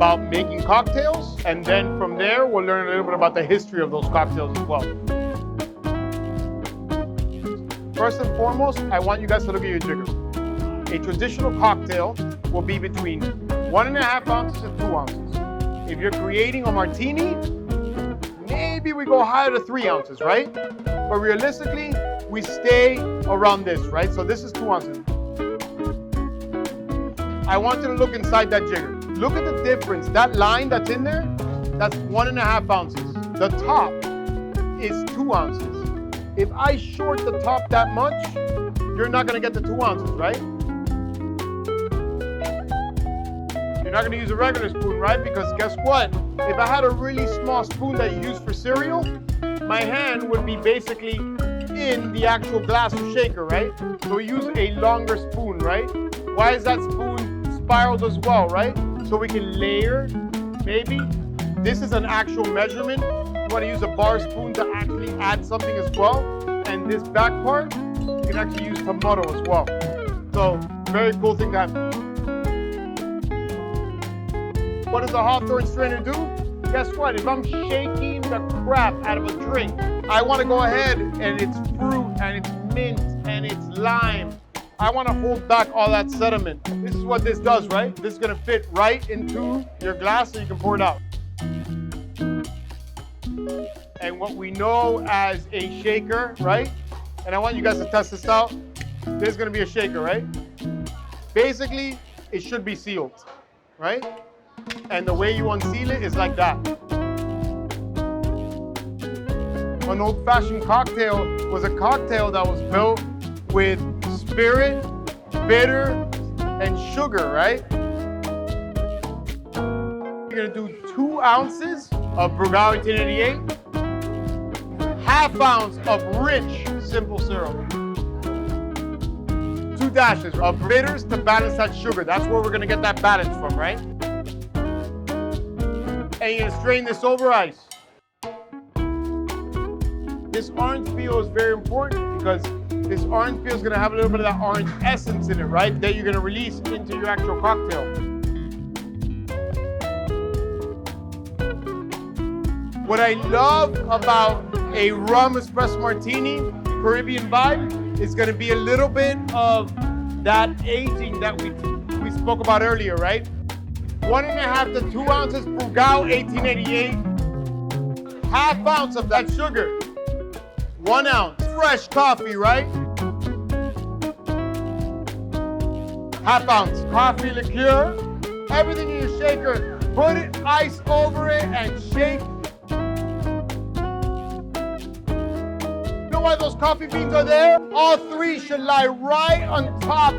about making cocktails, and then from there, we'll learn a little bit about the history of those cocktails as well. First and foremost, I want you guys to look at your jigger. A traditional cocktail will be between 1.5 ounces and 2 ounces. If you're creating a martini, maybe we go higher to 3 ounces, right? But realistically, we stay around this, right? So this is 2 ounces. I want you to look inside that jigger. Look at the difference. That line that's in there, that's 1.5 ounces. The top is 2 ounces. If I short the top that much, you're not gonna get the 2 ounces, right? You're not gonna use a regular spoon, right? Because guess what? If I had a really small spoon that you use for cereal, my hand would be basically in the actual glass or shaker, right? So we use a longer spoon, right? Why is that spoon spiraled as well, right? So we can layer, maybe. This is an actual measurement. You want to use a bar spoon to actually add something as well. And this back part, you can actually use tomato as well. So, very cool thing to have. What does a hawthorn strainer do? Guess what? If I'm shaking the crap out of a drink, I want to go ahead and it's fruit and it's mint and it's lime. I want to hold back all that sediment. This is what this does, right? This is going to fit right into your glass so you can pour it out. And what we know as a shaker, right? And I want you guys to test this out. There's going to be a shaker, right? Basically, it should be sealed, right? And the way you unseal it is like that. An old-fashioned cocktail was a cocktail that was built with spirit, bitter, and sugar, right? You're gonna do 2 ounces of Brugal 1888, ½ ounce of rich simple syrup, 2 dashes of bitters to balance that sugar. That's where we're gonna get that balance from, right? And you're gonna strain this over ice. This orange peel is very important because this orange peel is going to have a little bit of that orange essence in it, right? That you're going to release into your actual cocktail. What I love about a rum espresso martini, Caribbean vibe, is going to be a little bit of that aging that we spoke about earlier, right? 1.5 to 2 ounces Brugal 1888, ½ ounce of that sugar, 1 ounce fresh coffee, right? ½ ounce coffee liqueur, everything in your shaker, put it, ice over it, and shake. You know why those coffee beans are there? All 3 should lie right on top